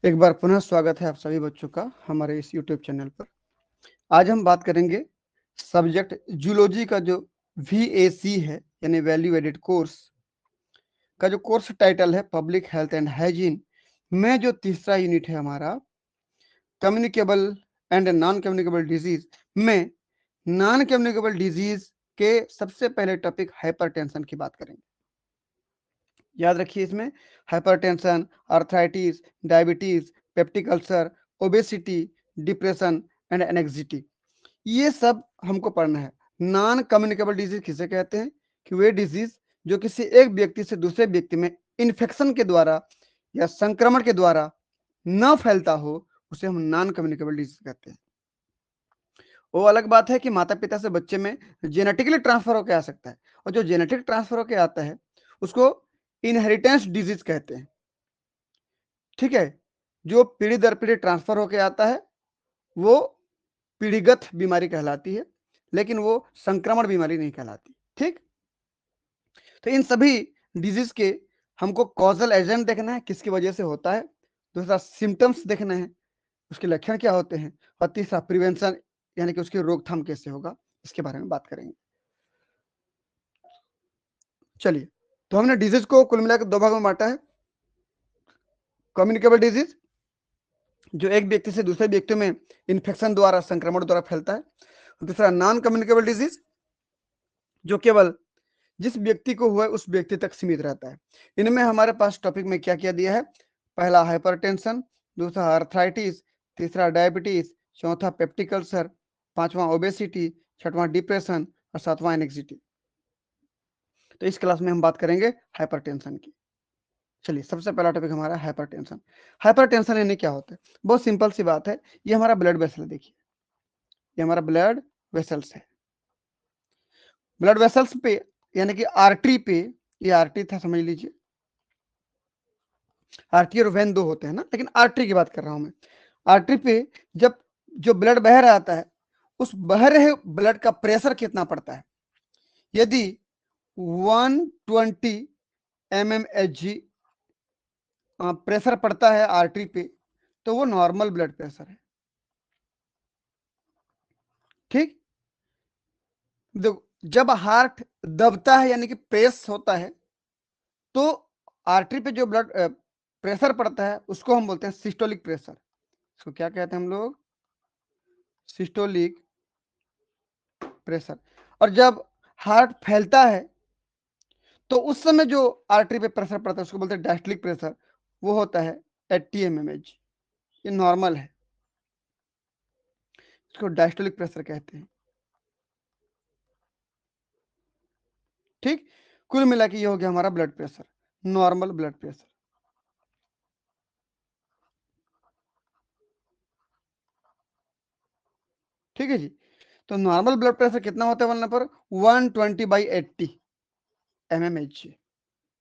एक बार पुनः स्वागत है आप सभी बच्चों का हमारे इस यूट्यूब चैनल पर। आज हम बात करेंगे सब्जेक्ट जूलॉजी का जो VAC है यानी वैल्यू एडेड कोर्स का जो कोर्स टाइटल है पब्लिक हेल्थ एंड हाइजीन में जो तीसरा यूनिट है हमारा communicable and non communicable disease में नॉन कम्युनिकेबल डिजीज के सबसे पहले टॉपिक हाइपरटेंशन की बात करेंगे। याद रखिए इसमें hypertension, arthritis, diabetes, peptic ulcer, obesity, depression and anxiety, ये सब हमको पढ़ना है। नॉन कम्युनिकेबल डिजीज किसे कहते हैं कि वे डिजीज जो किसी एक व्यक्ति से दूसरे व्यक्ति में इन्फेक्शन के द्वारा या संक्रमण के द्वारा न फैलता हो उसे हम नॉन कम्युनिकेबल डिजीज कहते हैं। वो अलग बात है कि माता पिता से बच्चे में जेनेटिकली ट्रांसफर होकर आ सकता है, और जो जेनेटिक ट्रांसफर होकर आता है उसको इनहेरिटेंस डिजीज कहते हैं। ठीक है, जो पीढ़ी दर पीढ़ी ट्रांसफर होकर आता है वो पीढ़ीगत बीमारी कहलाती है, लेकिन वो संक्रमण बीमारी नहीं कहलाती। ठीक, तो इन सभी डिजीज के हमको कॉजल एजेंट देखना है, किसकी वजह से होता है। दूसरा सिम्टम्स देखना है, उसके लक्षण क्या होते हैं। और तीसरा प्रिवेंशन यानी कि उसकी रोकथाम कैसे होगा, इसके बारे में बात करेंगे। चलिए, तो हमने डिजीज को कुल मिलाकर दो भागों में बांटा है। कम्युनिकेबल डिजीज जो एक व्यक्ति से दूसरे व्यक्ति में इन्फेक्शन द्वारा, संक्रमण द्वारा फैलता है। दूसरा नॉन कम्युनिकेबल डिजीज जो केवल जिस व्यक्ति को हुआ है उस व्यक्ति तक सीमित रहता है। इनमें हमारे पास टॉपिक में क्या क्या दिया है। पहला हाइपरटेंशन, दूसरा आर्थराइटिस, तीसरा डायबिटीज, चौथा पेप्टिक अल्सर, पांचवा ओबेसिटी, छठवां डिप्रेशन और सातवां एंग्जायटी। तो इस क्लास में हम बात करेंगे हाइपरटेंशन की। चलिए, सबसे पहला टॉपिक हमारा हाइपरटेंशन। हाइपरटेंशन यानी क्या होता है, बहुत सिंपल सी बात है। ये हमारा ब्लड वेसल है, देखिए ये हमारा ब्लड वेसल्स है। ब्लड वेसल्स पे यानी कि आर्टरी पे, ये आर्टरी था समझ लीजिए, आर्टरी और वेन दो होते हैं ना, लेकिन आर्टरी की बात कर रहा हूं मैं। आर्टरी पे जब जो ब्लड बह रहा आता है उस बह रहे ब्लड का प्रेशर कितना पड़ता है। यदि 120 mmHg प्रेशर पड़ता है आर्टरी पे तो वो नॉर्मल ब्लड प्रेशर है। ठीक, देखो जब हार्ट दबता है यानी कि प्रेस होता है तो आर्टरी पे जो ब्लड प्रेशर पड़ता है उसको हम बोलते हैं सिस्टोलिक प्रेशर। इसको क्या कहते हैं हम लोग, सिस्टोलिक प्रेशर। और जब हार्ट फैलता है तो उस समय जो आर्टरी पे प्रेशर पड़ता है उसको बोलते हैं डायस्टोलिक प्रेशर, वो होता है 80 mmHg। ये नॉर्मल है, इसको डायस्टोलिक प्रेशर कहते हैं। ठीक, कुल मिला के ये हो गया हमारा blood pressure, normal blood pressure. ठीक है जी, तो नॉर्मल ब्लड प्रेशर कितना होता है वरना पर 120/80 mmHg।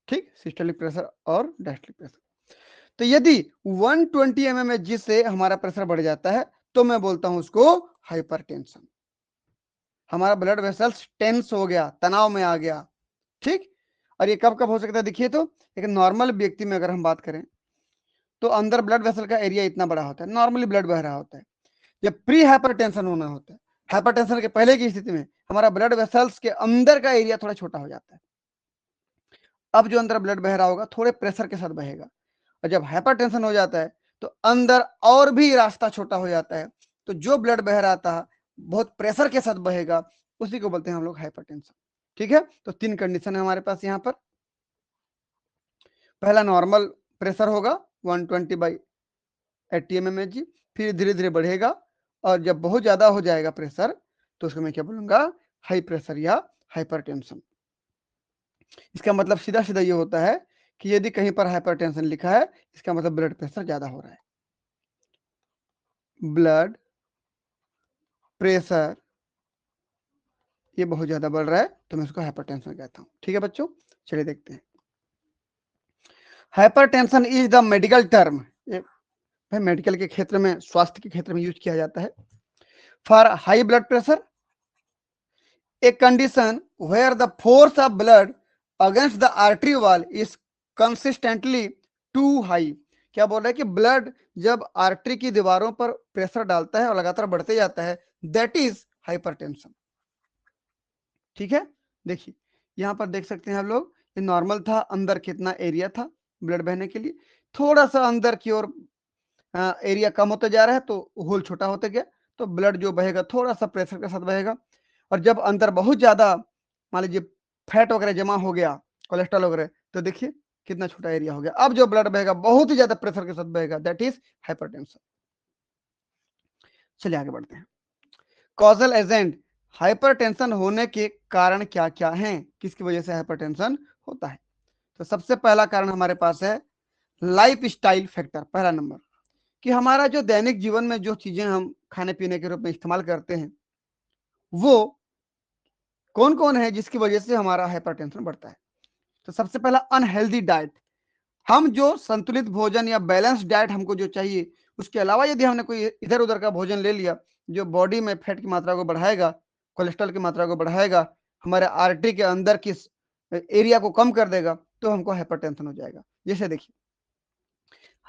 ठीक, सिस्टोलिक प्रेशर और डायस्टोलिक प्रेशर। तो यदि 120 mmHg से हमारा प्रेशर बढ़ जाता है तो मैं बोलता हूं उसको हाइपरटेंशन। हमारा ब्लड वेसल्स टेंस हो गया, तनाव में आ गया। ठीक, और ये कब कब हो सकता है देखिए, तो एक नॉर्मल व्यक्ति में अगर हम बात करें तो अंदर ब्लड वेसल का एरिया इतना बड़ा होता है, नॉर्मली ब्लड बह रहा होता है। जब प्री हाइपरटेंशन होना होता है, हाइपरटेंशन के पहले की स्थिति में हमारा ब्लड वेसल्स के अंदर का एरिया थोड़ा छोटा हो जाता है। अब जो अंदर ब्लड बह रहा होगा थोड़े प्रेशर के साथ बहेगा, और जब हाइपरटेंशन हो जाता है तो अंदर और भी रास्ता छोटा हो जाता है, तो जो ब्लड बह रहा था बहुत प्रेशर के साथ बहेगा, उसी को बोलते हैं हम लोग हाइपरटेंशन। ठीक है, तो तीन कंडीशन है हमारे पास यहाँ पर। पहला नॉर्मल प्रेशर होगा 120/80 mmHg, फिर धीरे धीरे बढ़ेगा, और जब बहुत ज्यादा हो जाएगा प्रेशर तो उसको मैं क्या बोलूंगा, हाई प्रेशर या हाइपरटेंशन। इसका मतलब सीधा सीधा ये होता है कि यदि कहीं पर हाइपरटेंशन लिखा है इसका मतलब ब्लड प्रेशर ज्यादा हो रहा है। ब्लड प्रेशर ये बहुत ज्यादा बढ़ रहा है तो मैं उसको हाइपरटेंशन कहता हूं। ठीक है बच्चों, चलिए देखते हैं। Hypertension is the medical term, भाई मेडिकल के क्षेत्र में, स्वास्थ्य के क्षेत्र में यूज किया जाता है, for high blood pressure, a condition where the force of blood against the artery wall is consistently too high, क्या बोल रहा है कि ब्लड जब आर्टरी की दीवारों पर प्रेशर डालता है और लगातार बढ़ते जाता है, दैट इज हाइपरटेंशन। ठीक है, देखिए यहां पर देख सकते हैं आप लोग, ये नॉर्मल था, अंदर कितना एरिया था ब्लड बहने के लिए, थोड़ा सा अंदर की ओर एरिया कम होता जा रहा है तो होल छोटा होता गया, तो ब्लड जो बहेगा थोड़ा सा प्रेशर के साथ बहेगा। और जब अंदर बहुत ज्यादा मान लीजिए फैट वगैरह जमा हो गया, कोलेस्ट्रॉल वगैरह, तो देखिए कितना छोटा एरिया हो गया। अब जो ब्लड बहेगा बहुत ही ज्यादा प्रेशर के साथ बहेगा, दैट इज हाइपरटेंशन। चलिए आगे बढ़ते हैं। कॉजल एजेंट, हाइपरटेंशन होने के कारण क्या क्या हैं, किसकी वजह से हाइपरटेंशन होता है? तो सबसे पहला कारण हमारे पास है लाइफ स्टाइल फैक्टर। पहला नंबर कि हमारा जो दैनिक जीवन में जो चीजें हम खाने पीने के रूप में इस्तेमाल करते हैं, वो कौन कौन है जिसकी वजह से हमारा हाइपरटेंशन बढ़ता है? तो सबसे पहला अनहेल्दी डाइट। हम जो संतुलित भोजन या बैलेंस डाइट हमको जो चाहिए, उसके अलावा यदि हमने कोई इधर उधर का भोजन ले लिया जो बॉडी में फैट की मात्रा को बढ़ाएगा, कोलेस्ट्रॉल की मात्रा को बढ़ाएगा, हमारे आर्टरी के अंदर की एरिया को कम कर देगा, तो हमको हाइपरटेंशन हो जाएगा। जैसे देखिए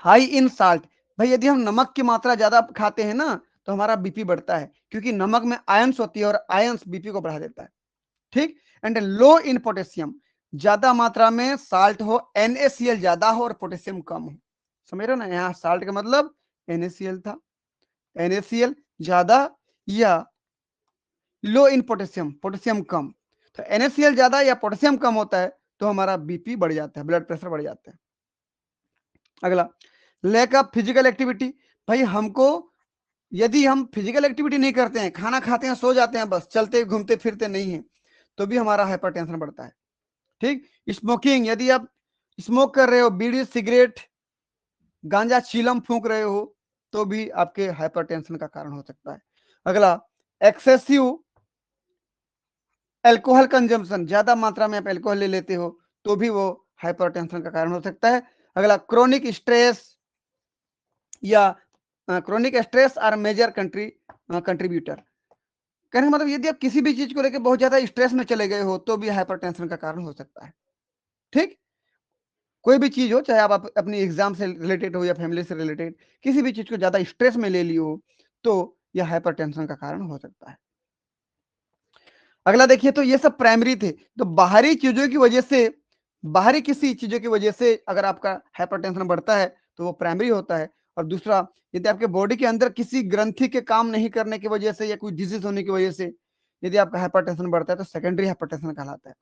हाई इन साल्ट, भाई यदि हम नमक की मात्रा ज्यादा खाते हैं ना, तो हमारा बीपी बढ़ता है, क्योंकि नमक में आयंस होती है और आयंस बीपी को बढ़ा देता है। ठीक। एंड लो इन पोटेशियम, ज्यादा मात्रा में साल्ट हो, NaCl ज्यादा हो और पोटेशियम कम हो। समझ रहे हो ना, यहाँ साल्ट का मतलब NaCl था, NaCl ज्यादा या लो इन पोटेशियम, पोटेशियम कम। तो NaCl ज्यादा या पोटेशियम कम होता है तो हमारा बीपी बढ़ जाता है, ब्लड प्रेशर बढ़ जाता है। अगला लैक ऑफ फिजिकल एक्टिविटी, भाई हमको यदि हम फिजिकल एक्टिविटी नहीं करते हैं, खाना खाते हैं, सो जाते हैं, बस चलते घूमते फिरते नहीं है, तो भी हमारा हाइपरटेंशन बढ़ता है। ठीक। स्मोकिंग, यदि आप स्मोक कर रहे हो, बीड़ी सिगरेट गांजा चीलम फूंक रहे हो, तो भी आपके हाइपरटेंशन का कारण हो सकता है। अगला एक्सेसिव एल्कोहल कंजम्पशन, ज्यादा मात्रा में आप एल्कोहल ले लेते हो तो भी वो हाइपरटेंशन का कारण हो सकता है। अगला क्रोनिक स्ट्रेस या chronic stress are major contributor, कहने का मतलब यदि आप किसी भी चीज को लेकर बहुत ज्यादा स्ट्रेस में चले गए हो तो भी हाइपरटेंशन का कारण हो सकता है। ठीक। कोई भी चीज हो, चाहे आप अपनी एग्जाम से रिलेटेड हो या फैमिली से रिलेटेड, किसी भी चीज को ज्यादा स्ट्रेस में ले ली हो तो यह हाइपरटेंशन का कारण हो सकता है। अगला देखिए, तो ये सब प्राइमरी थे, तो बाहरी चीजों की वजह से, बाहरी किसी चीजों की वजह से अगर आपका हाइपरटेंशन बढ़ता है तो वो प्राइमरी होता है। और दूसरा, यदि आपके बॉडी के अंदर किसी ग्रंथि के काम नहीं करने की वजह से या कोई डिजीज होने की वजह से यदि आपका हाइपरटेंशन बढ़ता है तो सेकेंडरी हाइपरटेंशन कहलाता है।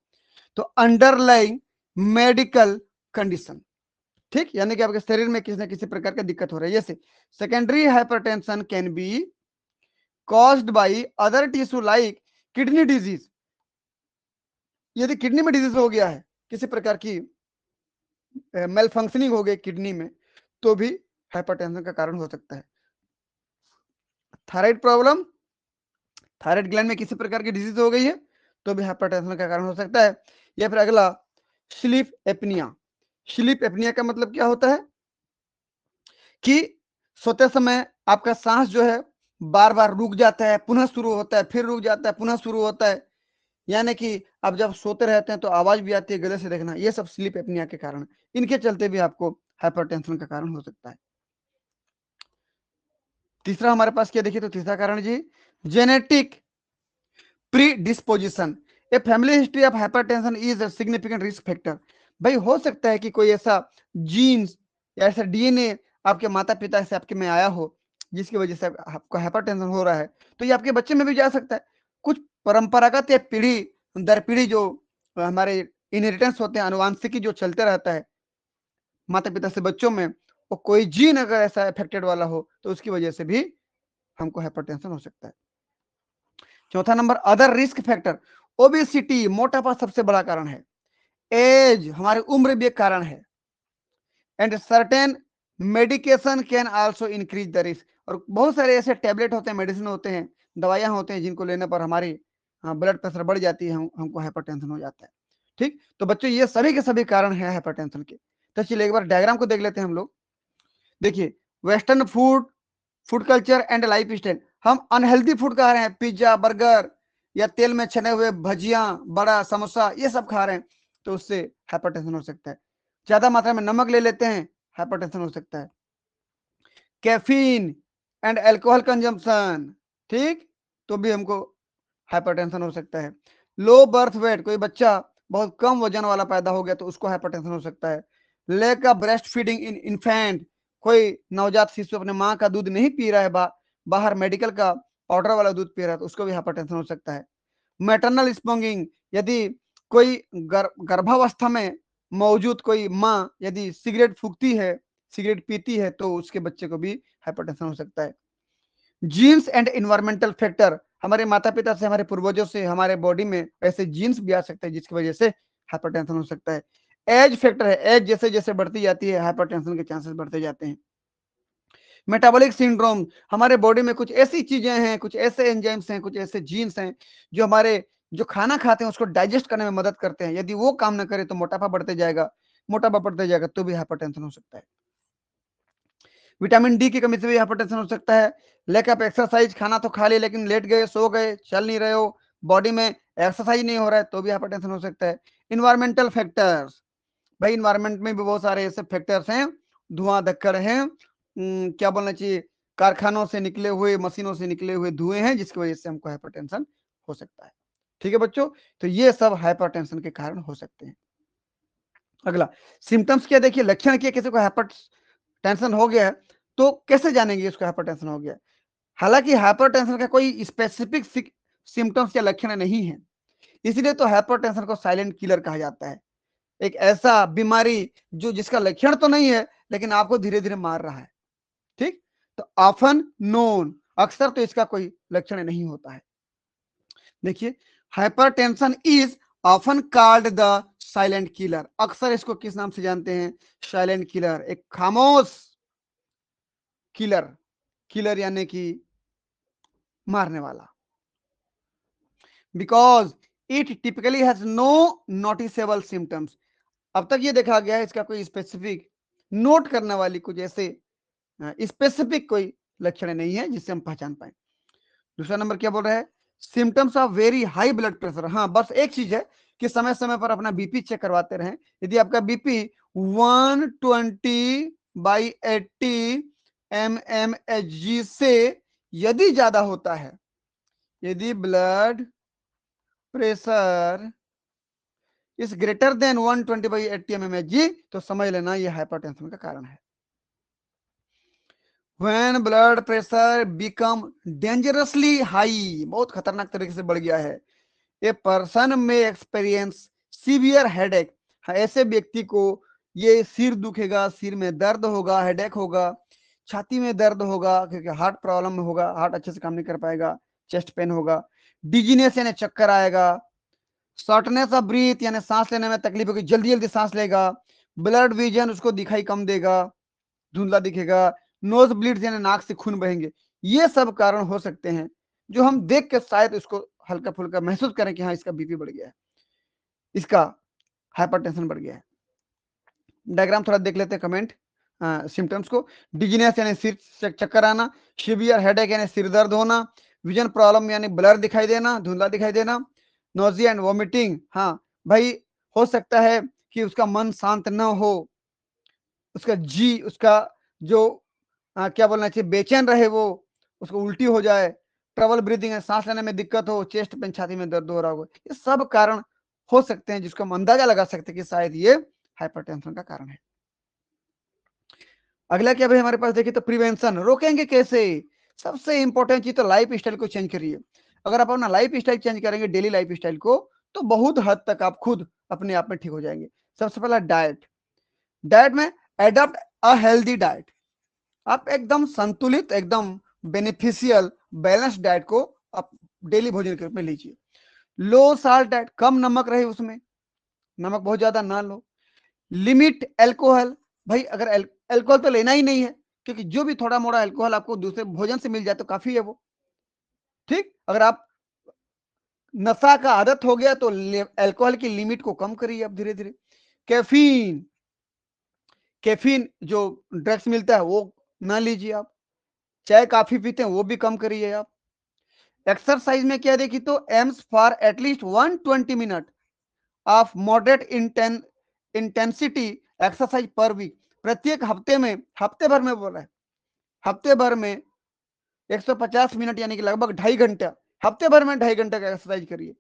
तो अंडरलाइंग मेडिकल कंडीशन, ठीक, यानी कि आपके शरीर में किसी न किसी प्रकार की दिक्कत हो रही है। जैसे secondary hypertension can be caused by other tissue like kidney disease, यदि किडनी में डिजीज हो गया है, किसी प्रकार की मेल फंक्शनिंग हो गई किडनी में, तो भी हाइपरटेंशन का कारण हो सकता है। थायराइड प्रॉब्लम, थायराइड ग्लैंड में किसी प्रकार की डिजीज हो गई है तो भी हाइपरटेंशन का कारण हो सकता है। या फिर अगला स्लीप एपनिया, स्लीप एपनिया का मतलब क्या होता है कि सोते समय आपका सांस जो है बार बार रुक जाता है, पुनः शुरू होता है, फिर रुक जाता है, पुनः शुरू होता है, यानी कि आप जब सोते रहते हैं तो आवाज भी आती है गले से, देखना, ये सब स्लीप एपनिया के कारण, इनके चलते भी आपको हाइपरटेंशन का कारण हो सकता है। तीसरा हमारे पास क्या देखिए, तो तीसरा कारण जी genetic predisposition, a family history of hypertension is a significant risk factor. भाई हो सकता है कि कोई ऐसा जीन्स या ऐसा डीएनए आपके माता पिता से आपके में आया हो जिसकी वजह से आपको हाइपरटेंशन हो रहा है, तो ये आपके बच्चे में भी जा सकता है। कुछ परंपरागत या पीढ़ी दर पीढ़ी जो हमारे इनहेरिटेंस होते हैं, अनुवांशिकी जो चलते रहता है माता पिता से बच्चों में, और कोई जीन अगर ऐसा अफेक्टेड वाला हो तो उसकी वजह से भी हमको हाइपरटेंशन हो सकता है। चौथा number other risk factor, obesity, मोटापा सबसे बड़ा कारण है, एज, हमारी उम्र भी एक कारण है, and certain medication can also increase the risk, और बहुत सारे ऐसे टैबलेट होते हैं, मेडिसिन होते हैं, दवाइयां होते हैं जिनको लेने पर हमारी ब्लड प्रेशर बढ़ जाती है, हमको हाइपरटेंशन हो जाता है। ठीक। तो बच्चों ये सभी के सभी कारण है हाइपरटेंशन के। तो चलिए एक बार डायग्राम को देख लेते हैं हम लोग। देखिए western food, food culture and life style, हम अनहेल्दी फूड खा रहे हैं, पिज्जा बर्गर या तेल में छने हुए भजिया बड़ा समोसा ये सब खा रहे हैं, तो उससे हाइपरटेंशन हो सकता है। ज्यादा मात्रा में नमक ले लेते हैं, हाइपरटेंशन हो सकता है। कैफीन एंड अल्कोहल कंजम्पशन, ठीक, तो भी हमको हाइपरटेंशन हो सकता है। लो बर्थ वेट, कोई बच्चा बहुत कम वजन वाला पैदा हो गया तो उसको हाइपरटेंशन हो सकता है। Lack of breast feeding in infant, कोई नवजात शिशु अपने माँ का दूध नहीं पी रहा है, बाहर मेडिकल का पाउडर वाला दूध पी रहा है तो उसको भी हाइपरटेंशन हो सकता है। मैटरनल स्पॉन्गिंग, यदि कोई गर्भावस्था में मौजूद कोई माँ यदि सिगरेट फूकती है, सिगरेट पीती है तो उसके बच्चे को भी हाइपरटेंशन हो सकता है। जीन्स एंड इन्वायरमेंटल फैक्टर, हमारे माता पिता से, हमारे पूर्वजों से हमारे बॉडी में ऐसे जीन्स भी आ सकते हैं जिसकी वजह से हाइपरटेंशन हो सकता है। एज फैक्टर है, एज जैसे जैसे बढ़ती जाती है हाइपरटेंशन के चांसेस बढ़ते जाते हैं। मेटाबॉलिक सिंड्रोम, हमारे बॉडी में कुछ ऐसी चीजें हैं, कुछ ऐसे एंजाइम्स हैं, कुछ ऐसे जीन्स हैं जो हमारे जो खाना खाते हैं उसको डाइजेस्ट करने में मदद करते हैं, यदि वो काम ना करे तो मोटापा बढ़ते जाएगा, मोटापा बढ़ते जाएगा तो भी हाइपरटेंशन हो सकता है। विटामिन डी की कमी से भी हाइपरटेंशन हो सकता है। लैक ऑफ एक्सरसाइज, खाना तो खा लिया लेकिन लेट गए, सो गए, चल नहीं रहे हो, बॉडी में एक्सरसाइज नहीं हो रहा है तो भी हाइपरटेंशन हो सकता है। इन्वायरमेंटल फैक्टर्स, भाई इन्वायरमेंट में भी बहुत सारे ऐसे फैक्टर्स हैं, धुआं धक्कर है, क्या बोलना चाहिए, कारखानों से निकले हुए, मशीनों से निकले हुए धुएं हैं जिसकी वजह से हमको हाइपरटेंशन हो सकता है। ठीक है बच्चों, तो ये सब हाइपरटेंशन के कारण हो सकते हैं। अगला सिम्टम्स क्या, देखिए लक्षण क्या, किसी को हाइपरटेंशन हो गया है तो कैसे जानेंगे इसको हाइपरटेंशन हो गया। हालांकि हाइपरटेंशन का कोई स्पेसिफिक सिम्टम्स या लक्षण नहीं है, इसलिए तो हाइपरटेंशन को साइलेंट किलर कहा जाता है। एक ऐसा बीमारी जो जिसका लक्षण तो नहीं है लेकिन आपको धीरे धीरे मार रहा है, ठीक, तो ऑफन नोन, अक्सर तो इसका कोई लक्षण नहीं होता है। देखिए hypertension is often called the silent killer, अक्सर इसको किस नाम से जानते हैं, साइलेंट किलर, एक खामोश किलर, किलर यानी कि मारने वाला। Because it typically has no noticeable symptoms, अब तक ये देखा गया है इसका कोई स्पेसिफिक नोट करने वाली कुछ ऐसे स्पेसिफिक कोई लक्षण नहीं है जिससे हम पहचान पाए। दूसरा नंबर क्या बोल रहा है, symptoms of very high blood pressure, हाँ बस एक चीज है कि समय समय पर अपना बीपी चेक करवाते रहें। यदि आपका बीपी 120/80 mmHg से यदि ज्यादा होता है, यदि blood pressure is greater than 120/80 mmHg तो समझ लेना यह हाइपरटेंशन का कारण है। When blood pressure become dangerously high, बहुत खतरनाक तरीके से बढ़ गया है, ए पर्सन में एक्सपीरियंस सीवियर हेडेक, ऐसे व्यक्ति को ये सिर दुखेगा, सिर में दर्द होगा, हेडेक होगा, छाती में दर्द होगा क्योंकि हार्ट प्रॉब्लम होगा, हार्ट अच्छे से काम नहीं कर पाएगा, चेस्ट पेन होगा, डिजीनेस यानी चक्कर आएगा, शॉर्टनेस ऑफ ब्रीथ यानी सांस लेने में तकलीफ होगी, जल्दी जल्दी सांस लेगा, ब्लड विजन उसको दिखाई कम देगा, धुंधला दिखेगा, नोज ब्लीड यानी नाक से खून बहेंगे। ये सब कारण हो सकते हैं जो हम देख के शायद इसको हल्का फुल्का महसूस करें कि हाँ इसका बीपी बढ़ गया है, इसका हाइपरटेंशन बढ़ गया है। डायग्राम थोड़ा देख लेते हैं कमेंट सिम्टम्स को। डिजीनेस यानी सिर चक्कर आना, शिवियर हेडेक यानी सिर दर्द होना, विजन प्रॉब्लम यानी ब्लर दिखाई देना, धुंधला दिखाई देना, नोजिया एंड वॉमिटिंग, हाँ भाई हो सकता है कि उसका मन शांत न हो, उसका उसका जो क्या बोलना चाहिए, बेचैन रहे, वो उसको उल्टी हो जाए, ट्रबल ब्रीदिंग है, सांस लेने में दिक्कत हो, चेस्ट पेन, छाती में दर्द हो रहा हो, ये सब कारण हो सकते हैं जिसको हम अंदाजा लगा सकते हैं कि शायद ये हाइपरटेंशन का कारण है। अगला क्या भाई हमारे पास देखिए, तो प्रिवेंशन, रोकेंगे कैसे, सबसे इंपॉर्टेंट चीज तो लाइफ स्टाइल को चेंज करिए। अगर आप अपना लाइफ स्टाइल चेंज करेंगे, डेली लाइफ स्टाइल को, तो बहुत हद तक आप खुद अपने आप में ठीक हो जाएंगे। सबसे पहला डाइट, डाइट में एडॉप्ट अ हेल्दी डाइट, आप एकदम संतुलित, एकदम बेनिफिशियल बैलेंस डाइट को आप डेली भोजन के रूप में लीजिए। लो साल्ट डाइट, कम नमक रहे उसमें, नमक बहुत ज्यादा ना लो। लिमिट एल्कोहल, भाई अगर एल्कोहल तो लेना ही नहीं है, क्योंकि जो भी थोड़ा मोड़ा एल्कोहल आपको दूसरे भोजन से मिल जाए तो काफी है वो, ठीक। अगर आप नशा का आदत हो गया तो एल्कोहल की लिमिट को कम करिए आप धीरे धीरे। कैफीन, कैफीन जो ड्रग्स मिलता है वो ना लीजिए आप। चाय काफी पीते हैं वो भी कम करिए आप। एक्सरसाइज में क्या देखिए, तो aims for at least 120 minute of moderate intensity exercise per week, प्रत्येक हफ्ते में, हफ्ते भर में बोल रहा है, हफ्ते भर में 150 मिनट यानी कि लगभग 2.5 घंटा, हफ्ते भर में 2.5 घंटा का एक्सरसाइज करिए।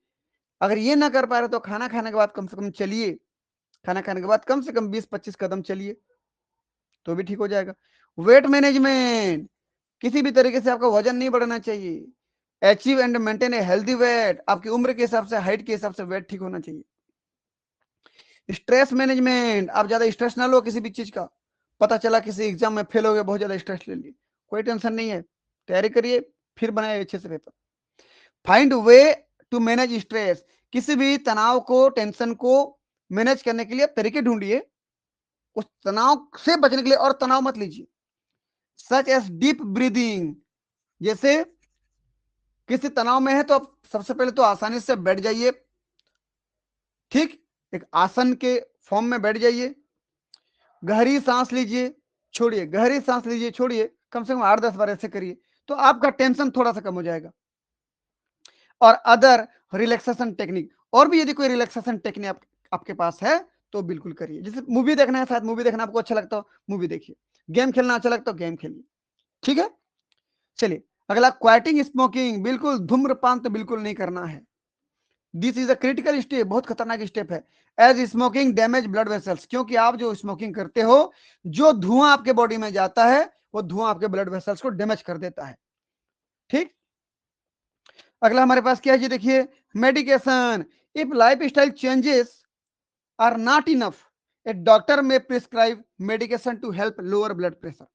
अगर ये ना कर पा रहे तो खाना खाने के बाद कम से कम चलिए, खाना खाने के बाद कम से कम 20-25 कदम चलिए तो भी ठीक हो जाएगा। वेट मैनेजमेंट, किसी भी तरीके से आपका वजन नहीं बढ़ना चाहिए। Achieve and maintain a healthy weight, आपकी उम्र के हिसाब से, हाइट के हिसाब से वेट ठीक होना चाहिए। स्ट्रेस मैनेजमेंट, आप ज्यादा स्ट्रेस ना लो किसी भी चीज का, पता चला किसी एग्जाम में फेल हो गए, बहुत ज्यादा स्ट्रेस ले लिए, कोई टेंशन नहीं है, तैयारी करिए, फिर बनाए अच्छे से paper. Find way to manage stress, किसी भी तनाव को, टेंशन को मैनेज करने के लिए तरीके ढूंढिए, उस तनाव से बचने के लिए, और तनाव मत लीजिए। सच एस डीप ब्रीदिंग, जैसे किसी तनाव में है तो आप सबसे पहले तो आसानी से बैठ जाइए, ठीक, एक आसन के फॉर्म में बैठ जाइए, गहरी सांस लीजिए, छोड़िए, गहरी सांस लीजिए, छोड़िए, कम से कम 8-10 बार ऐसे करिए तो आपका टेंशन थोड़ा सा कम हो जाएगा। और अदर रिलैक्सेशन टेक्निक, और भी यदि कोई रिलैक्सेशन टेक्निक आपके पास है तो बिल्कुल करिए। जैसे मूवी देखना है, शायद मूवी देखना आपको अच्छा लगता हो, मूवी देखिए, गेम खेलना अच्छा लगता हो, गेम खेलिए, ठीक है। चलिए अगला, क्वाइटिंग स्मोकिंग, बिल्कुल धूम्रपान तो बिल्कुल नहीं करना है। This is a critical step, बहुत खतरनाक स्टेप है। As smoking damage blood vessels, क्योंकि आप जो स्मोकिंग करते हो, जो धुआं आपके बॉडी में जाता है वो धुआं आपके ब्लड वेसल्स को डैमेज कर देता है, ठीक। अगला हमारे पास क्या है जी, देखिए, medication, if lifestyle changes are not enough, a doctor may prescribe medication to help lower blood pressure.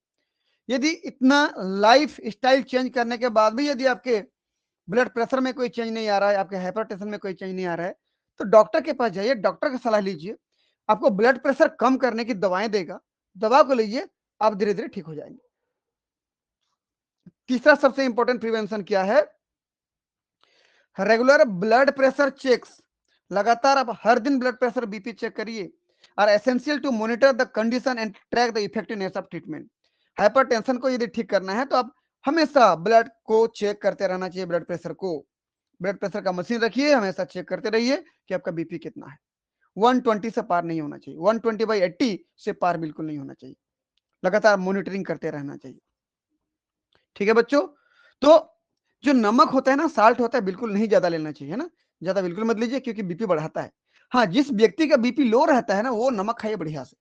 यदि इतना लाइफ स्टाइल चेंज करने के बाद भी यदि आपके ब्लड प्रेशर में कोई चेंज नहीं आ रहा है, आपके हाइपरटेंशन में कोई चेंज नहीं आ रहा है, तो डॉक्टर के पास जाइए, डॉक्टर की सलाह लीजिए, आपको ब्लड प्रेशर कम करने की दवाएं देगा, दवा को लीजिए, आप धीरे धीरे ठीक हो जाएंगे। तीसरा सबसे इंपॉर्टेंट प्रिवेंशन क्या है, रेगुलर ब्लड प्रेशर चेक्स, लगातार आप हर दिन ब्लड प्रेशर, बीपी चेक करिए, are essential to monitor the condition and track the effectiveness of treatment. Hypertension को यदि ठीक करना है तो आप हमेशा ब्लड को चेक करते रहना चाहिए, ब्लड प्रेशर को, ब्लड प्रेशर का मशीन रखिए, हमेशा चेक करते रहिए कि आपका बीपी कितना है। 120 से पार नहीं होना चाहिए, 120/80 से पार बिल्कुल नहीं होना चाहिए, लगातार मॉनिटरिंग करते रहना चाहिए, ठीक है बच्चों। तो जो नमक होता है ना, साल्ट होता है, बिल्कुल नहीं ज्यादा लेना चाहिए, है ना, ज्यादा बिल्कुल मत लीजिए क्योंकि बीपी बढ़ाता है। हाँ, जिस व्यक्ति का बीपी लो रहता है ना, वो नमक खाइए बढ़िया से,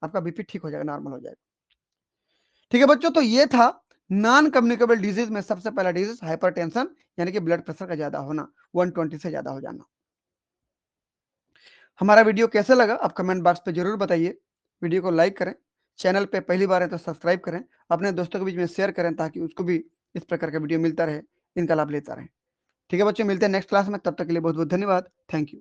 आपका बीपी ठीक हो जाएगा, नॉर्मल हो जाएगा, ठीक है बच्चों। तो ये था नॉन कम्युनिकेबल डिजीज में सबसे पहला डिजीज हाइपरटेंशन, यानी कि ब्लड प्रेशर का ज्यादा होना, 120 से ज्यादा हो जाना। हमारा वीडियो कैसा लगा आप कमेंट बॉक्स पे जरूर बताइए, वीडियो को लाइक करें, चैनल पे पहली बार है तो सब्सक्राइब करें, अपने दोस्तों के बीच में शेयर करें ताकि उसको भी इस प्रकार का वीडियो मिलता रहे, इनका लाभ लेता रहे, ठीक है बच्चों। मिलते हैं नेक्स्ट क्लास में, तब तक के लिए बहुत बहुत धन्यवाद, थैंक यू।